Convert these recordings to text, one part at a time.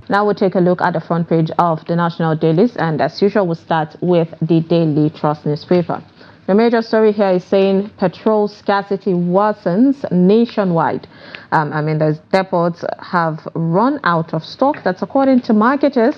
Now we'll take a look at the front page of the national dailies, and as usual, we'll start with the Daily Trust newspaper. The major story here is saying petrol scarcity worsens nationwide. The depots have run out of stock. That's according to marketers.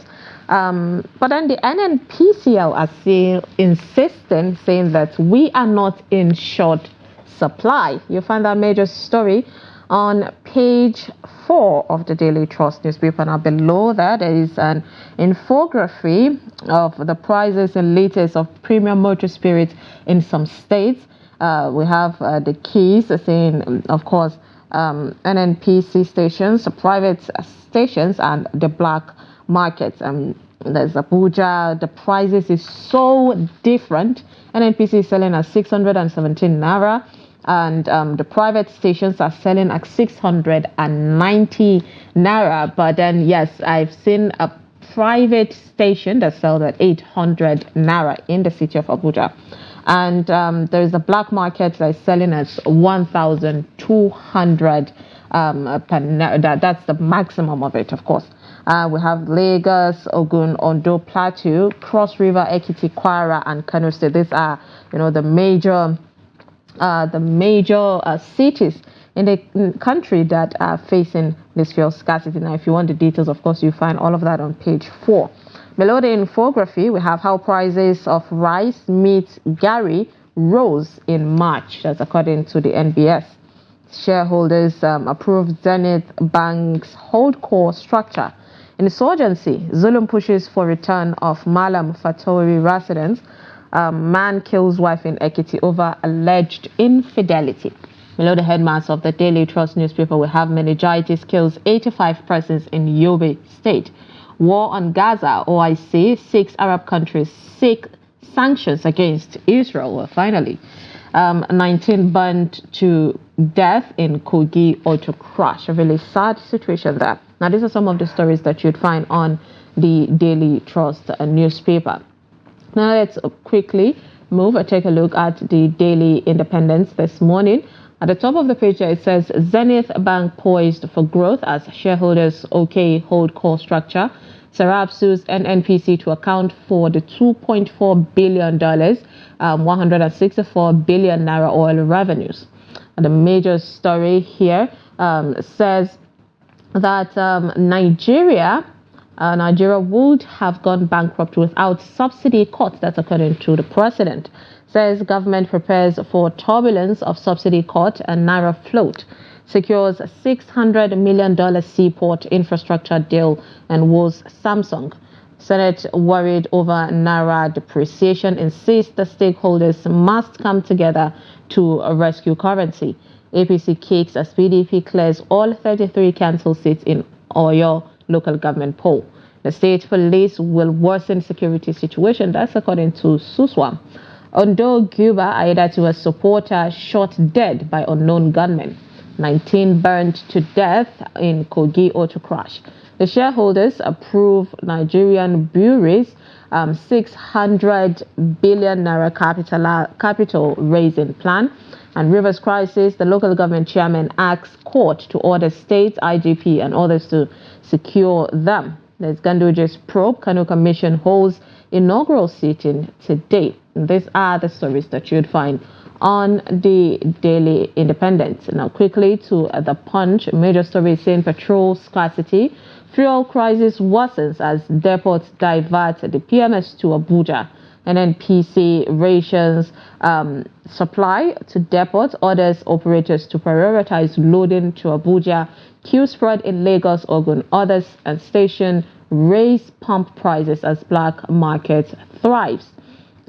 But then the NNPCL are still insisting, saying that we are not in short supply. You find that major story on page 4 of the Daily Trust newspaper. Now below that, there is an infography of the prices and latest of premium motor spirits in some states. We have the keys saying, of course, NNPC stations, private stations, and the black markets. There's Abuja. The prices is so different. NNPC is selling at 617 naira. And the private stations are selling at 690 naira. But then, yes, I've seen a private station that sells at 800 naira in the city of Abuja. And there is a black market that is selling at 1,200 that's the maximum of it, of course. We have Lagos, Ogun, Ondo, Plateau, Cross River, Ekiti, Kwara, and Kano State. These are, the major cities in the country that are facing this fuel scarcity. Now, if you want the details, of course, you find all of that on page 4. Below the infography, we have how prices of rice, meat, gari rose in March. That's according to the NBS. Shareholders approved Zenith Bank's holdco structure. Insurgency, Zulum pushes for return of Malam Fatori residents. Man kills wife in Ekiti over alleged infidelity. Below the headlines of the Daily Trust newspaper, we have meningitis kills 85 persons in Yobe State. War on Gaza, OIC, 6 Arab countries seek sanctions against Israel. Well, finally, 19 burned to death in Kogi auto crash. A really sad situation there. Now, these are some of the stories that you'd find on the Daily Trust newspaper. Now let's quickly move and take a look at the Daily Independence this morning. At the top of the page it says Zenith Bank poised for growth as shareholders hold core structure. Sarab sues NNPC to account for the $2.4 billion, 164 billion naira oil revenues. And the major story here says that Nigeria would have gone bankrupt without subsidy cuts. That's according to the president. Says government prepares for turbulence of subsidy cut and naira float. Secures $600 million seaport infrastructure deal and woes Samsung. Senate worried over naira depreciation, insists the stakeholders must come together to rescue currency. APC kicks as PDP clears all 33 council seats in Oyo local government poll. The state police will worsen security situation. That's according to Suswam. Ondo Guba either to a supporter shot dead by unknown gunmen. 19 burned to death in Kogi auto crash. The shareholders approve Nigerian breweries 600 billion naira capital raising plan. And Rivers crisis, the local government chairman asks court to order state IGP and others to secure them. There's Ganduje's probe. Kano Commission holds inaugural sitting today. And these are the stories that you'd find on the Daily Independent. Now quickly to the Punch. Major story saying petrol scarcity. Fuel crisis worsens as depots divert the PMS to Abuja. NNPC rations supply to depots, orders operators to prioritize loading to Abuja. Queue spread in Lagos, Ogun, others and station raise pump prices as black market thrives.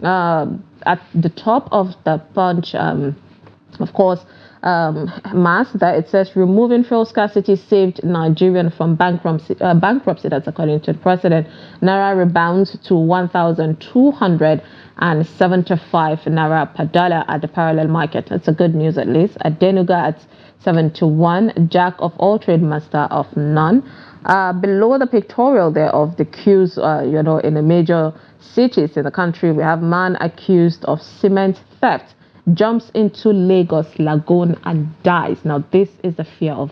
At the top of the Punch, of course, mass that it says removing fuel scarcity saved Nigerian from bankruptcy. That's according to the president. Naira rebounds to 1,275 naira per dollar at the parallel market. That's a good news at least. At Denuga at 7-1, jack of all trade, master of none. Below the pictorial there of the queues, in the major cities in the country, we have man accused of cement theft jumps into Lagos lagoon and dies. Now, this is the fear of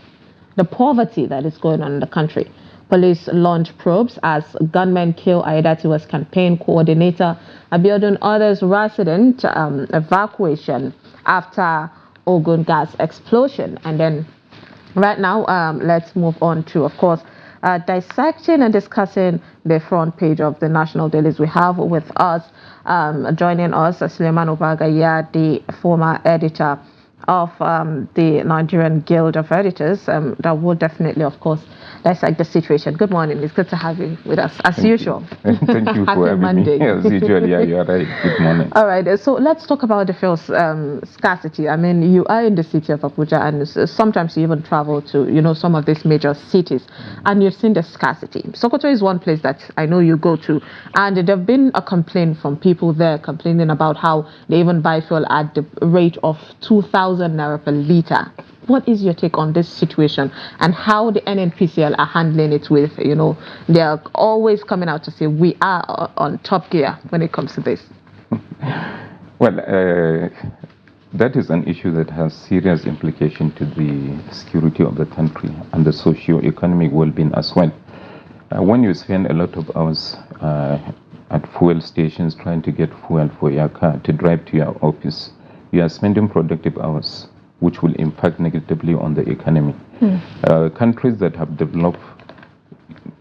the poverty that is going on in the country. Police launch probes as gunmen kill Aiyedatiwa's campaign coordinator. Abiodun orders resident evacuation after Ogun gas explosion. And then right now, let's move on to, of course, dissecting and discussing the front page of the national dailies. We have with us, joining us, Suleiman Obagaya, the former editor of the Nigerian Guild of Editors. That will definitely, of course, dissect the situation. Good morning. It's good to have you with us, as usual. Thank you for having me. As usual, yeah, you are right. Good morning. All right. So let's talk about the fuel scarcity. I mean, you are in the city of Abuja, and sometimes you even travel to, some of these major cities, and you've seen the scarcity. Sokoto is one place that I know you go to, and there have been a complaint from people there complaining about how they even buy fuel at the rate of 2,000 naira per liter. What is your take on this situation and how the NNPCL are handling it with, they are always coming out to say we are on top gear when it comes to this? Well, that is an issue that has serious implication to the security of the country and the socio-economic well-being as well. When you spend a lot of hours at fuel stations trying to get fuel for your car to drive to your office, you are spending productive hours, which will impact negatively on the economy. Countries that have developed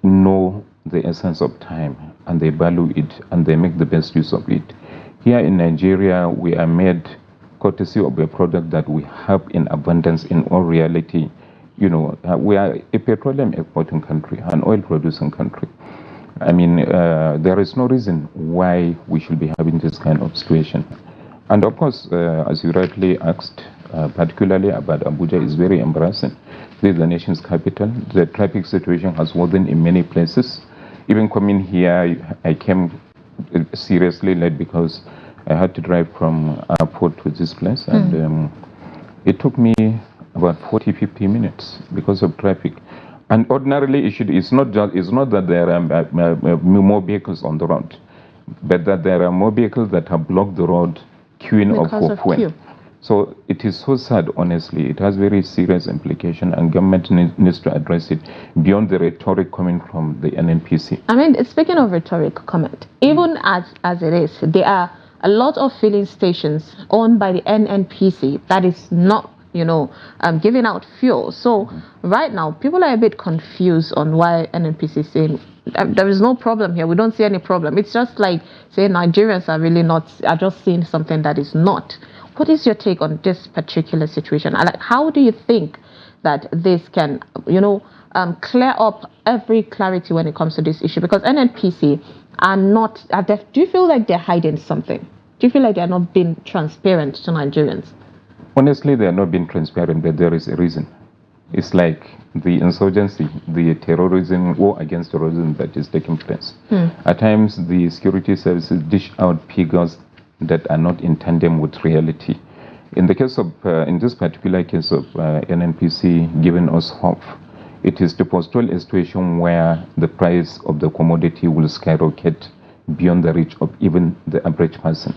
know the essence of time, and they value it, and they make the best use of it. Here in Nigeria, we are made courtesy of a product that we have in abundance in all reality. We are a petroleum exporting country, an oil producing country. I mean, there is no reason why we should be having this kind of situation. And of course, as you rightly asked, particularly about Abuja, is very embarrassing. This is the nation's capital. The traffic situation has worsened in many places. Even coming here, I came seriously late because I had to drive from airport to this place, and it took me about 40-50 minutes because of traffic. And ordinarily, it's not that there are more vehicles on the road, but that there are more vehicles that have blocked the road queuing up for fuel. So it is so sad, honestly. It has very serious implication, and government needs to address it beyond the rhetoric coming from the NNPC. I mean, speaking of rhetoric comment, even as it is, there are a lot of filling stations owned by the NNPC that is not, giving out fuel. So right now, people are a bit confused on why NNPC is saying there is no problem here. We don't see any problem. It's just like saying Nigerians are just seeing something that is not. What is your take on this particular situation? Like, how do you think that this can, clear up every clarity when it comes to this issue? Because NNPC do you feel like they're hiding something? Do you feel like they're not being transparent to Nigerians? Honestly, they are not being transparent, but there is a reason. It's like the insurgency, the terrorism, war against terrorism that is taking place. At times, the security services dish out figures that are not in tandem with reality. In the case of, in this particular case of NNPC giving us hope, it is to postpone a situation where the price of the commodity will skyrocket beyond the reach of even the average person.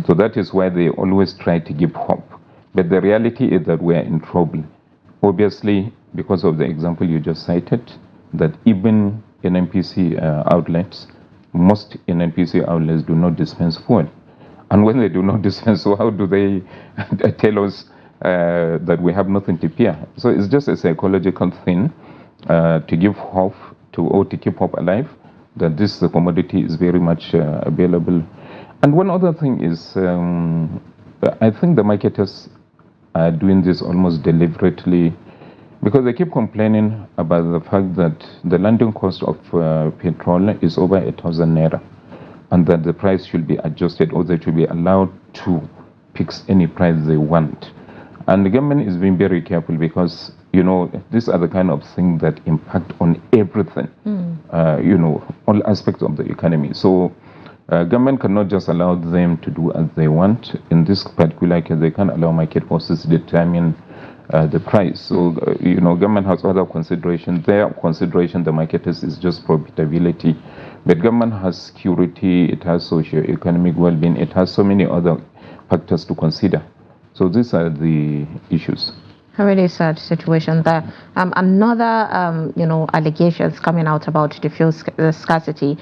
So that is why they always try to give hope. But the reality is that we are in trouble. Obviously, because of the example you just cited, that even NNPC outlets, most NNPC outlets do not dispense fuel. And when they do not dispense, so how do they tell us that we have nothing to fear? So it's just a psychological thing to give hope or to keep hope alive, that this commodity is very much available. And one other thing is, I think the marketers are doing this almost deliberately, because they keep complaining about the fact that the landing cost of petrol is over 1,000 naira, and that the price should be adjusted, or they should be allowed to fix any price they want. And the government is being very careful, because these are the kind of things that impact on everything, all aspects of the economy. So government cannot just allow them to do as they want. In this particular case, they can't allow market forces to determine the price. So, government has other considerations. Their consideration, the marketers, is just profitability. But government has security, it has socio-economic well-being, it has so many other factors to consider. So these are the issues. A really sad situation there. Another, allegations coming out about the fuel scarcity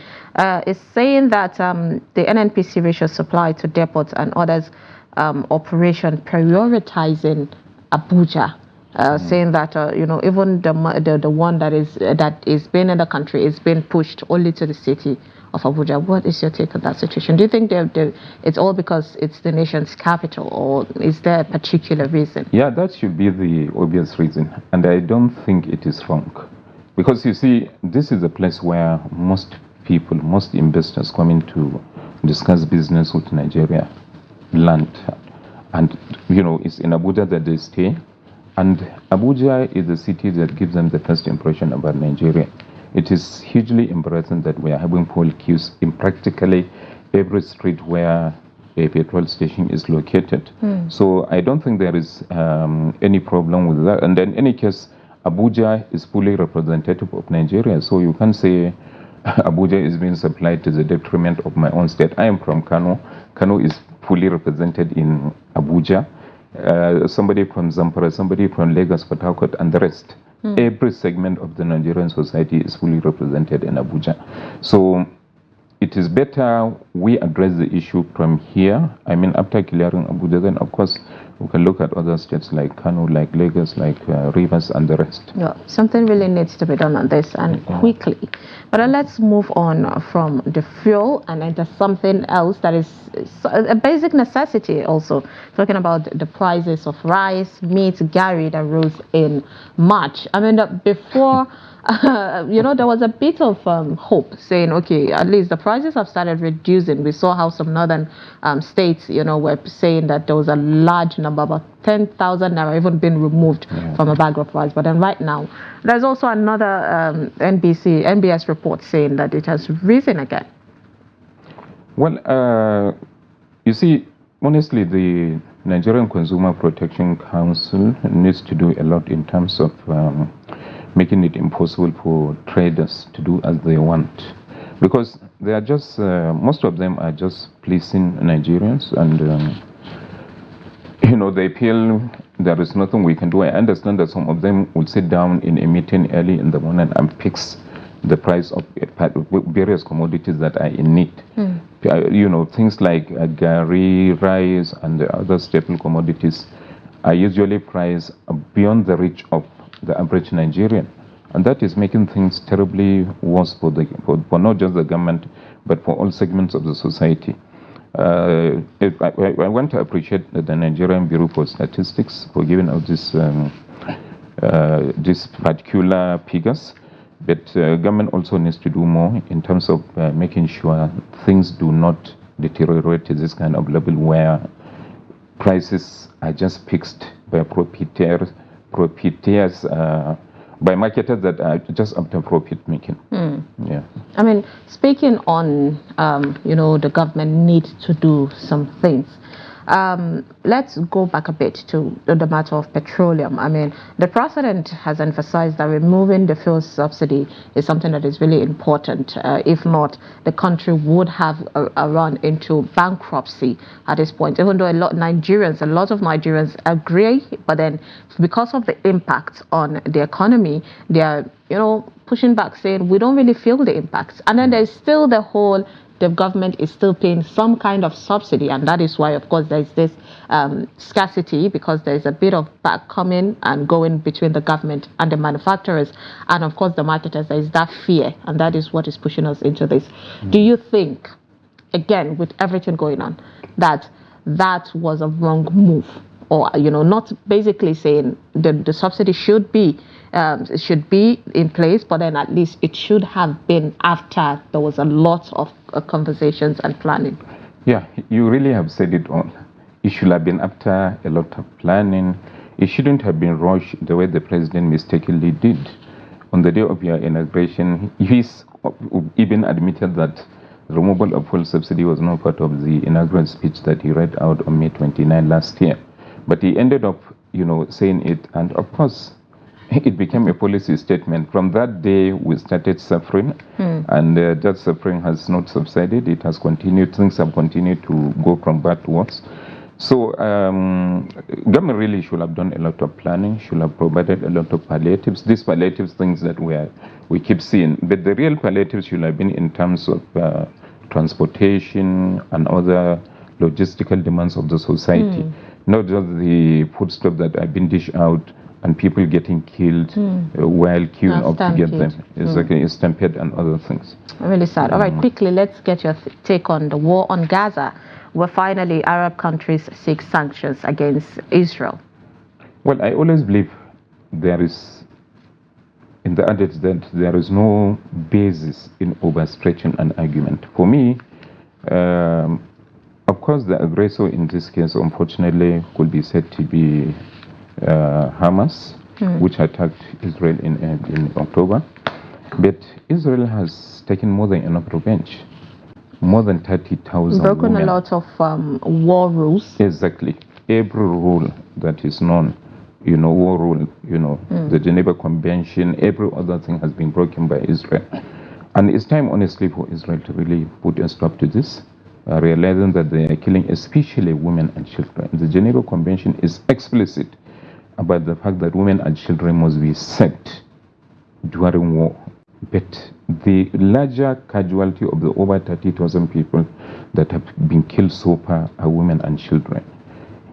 is saying that the NNPC ratio supply to depots and others operation prioritizing Abuja. Saying that even the one that is being in the country is being pushed only to the city of Abuja. What is your take on that situation? Do you think it's all because it's the nation's capital, or is there a particular reason? Yeah, that should be the obvious reason, and I don't think it is wrong, because you see, this is a place where most people, most investors come in to discuss business with Nigeria, land, and it's in Abuja that they stay. And Abuja is the city that gives them the first impression about Nigeria. It is hugely embarrassing that we are having fuel queues in practically every street where a petrol station is located. So I don't think there is any problem with that. And in any case, Abuja is fully representative of Nigeria. So you can't say Abuja is being supplied to the detriment of my own state. I am from Kano. Kano is fully represented in Abuja. Somebody from Zamfara, somebody from Lagos, Port Harcourt, and the rest. Every segment of the Nigerian society is fully represented in Abuja. So it is better we address the issue from here. I mean, after clearing Abuja, then of course we can look at other states like Kano, like Lagos, like Rivers, and the rest. Yeah, something really needs to be done on this, and quickly. But let's move on from the fuel and into something else that is a basic necessity also. Talking about the prices of rice, meat, gari that rose in March. I mean, before... there was a bit of hope saying, okay, at least the prices have started reducing. We saw how some northern states, were saying that there was a large number, about 10,000 naira even been removed from a bag of rice. But then right now, there's also another NBS report saying that it has risen again. Well, you see, honestly, the Nigerian Consumer Protection Council needs to do a lot in terms of making it impossible for traders to do as they want, because they are just most of them are just pleasing Nigerians, and they feel there is nothing we can do. I understand that some of them will sit down in a meeting early in the morning and fix the price of various commodities that are in need. Things like gari, rice, and the other staple commodities are usually priced beyond the reach of the average Nigerian, and that is making things terribly worse for not just the government, but for all segments of the society. I want to appreciate the Nigerian Bureau for Statistics for giving out these particular figures, but government also needs to do more in terms of making sure things do not deteriorate to this kind of level where prices are just fixed by profiteers, by marketers that are just after profit making. Yeah. I mean, speaking on, the government needs to do some things. Let's go back a bit to the matter of petroleum. I mean, the president has emphasized that removing the fuel subsidy is something that is really important. If not, the country would have a run into bankruptcy at this point, even though a lot of Nigerians agree, but then because of the impact on the economy, they are, pushing back, saying we don't really feel the impact. And then there's still the government is still paying some kind of subsidy, and that is why, of course, there's this scarcity, because there's a bit of back coming and going between the government and the manufacturers, and of course the marketers. There is that fear, and that is what is pushing us into this. Do you think, again, with everything going on, that was a wrong move? Or, not basically saying the subsidy should be in place, but then at least it should have been after there was a lot of conversations and planning. Yeah, you really have said it all. It should have been after a lot of planning. It shouldn't have been rushed the way the president mistakenly did. On the day of your inauguration, he's even admitted that the removal of fuel subsidy was not part of the inaugural speech that he read out on May 29 last year. But he ended up, saying it, and of course, it became a policy statement. From that day, we started suffering, and that suffering has not subsided. It has continued. Things have continued to go from bad to worse. So government really should have done a lot of planning, should have provided a lot of palliatives. These palliatives things that we keep seeing, but the real palliatives should have been in terms of transportation and other logistical demands of the society, not just the foodstuff that have been dished out and people getting killed while queuing up to get them. It's like a stampede and other things. Really sad. All right, quickly, let's get your take on the war on Gaza, where finally Arab countries seek sanctions against Israel. Well, I always believe there is, in the adage, that there is no basis in overstretching an argument. For me, of course, the aggressor in this case, unfortunately, could be said to be Hamas, which attacked Israel in October. But Israel has taken more than enough revenge. More than 30,000 broken women. A lot of war rules. Exactly. Every rule that is known, war rule, the Geneva Convention, every other thing has been broken by Israel. And it's time, honestly, for Israel to really put a stop to this, realizing that they are killing especially women and children. The Geneva Convention is explicit about the fact that women and children must be saved during war. But the larger casualty of the over 30,000 people that have been killed so far are women and children.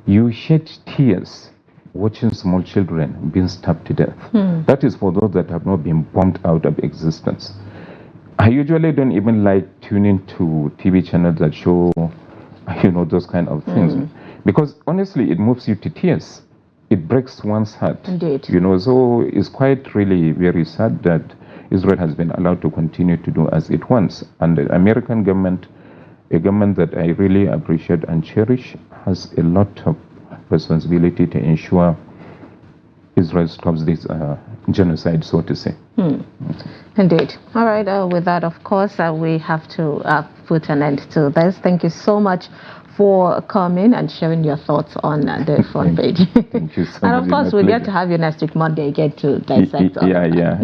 You shed tears watching small children being stabbed to death. That is for those that have not been bombed out of existence. I usually don't even like tuning to TV channels that show, those kind of things. Because honestly, it moves you to tears. It breaks one's heart. Indeed. So it's quite really very sad that Israel has been allowed to continue to do as it wants. And the American government, a government that I really appreciate and cherish, has a lot of responsibility to ensure Israel stops this genocide, so to say. Indeed. All right. With that, of course, we have to put an end to this. Thank you so much for coming and sharing your thoughts on the front page. Thank you so and much. of course, we'll get to have you next week, Monday, again to dissect. Yeah.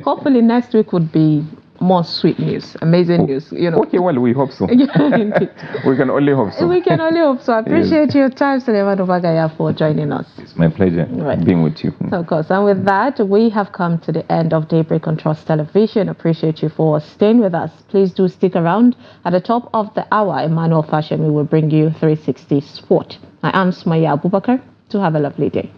Hopefully, next week would be more sweet news, amazing news. Okay, well, we hope so. We can only hope so. We can only hope so. I appreciate your time, Suleiman Obagaya, for joining us. It's my pleasure being with you. Of course. And with that, we have come to the end of Daybreak on Trust Television. Appreciate you for staying with us. Please do stick around. At the top of the hour, Emmanuel Fashion, we will bring you 360 Sport. I am Sumaya Abubakar. Do have a lovely day.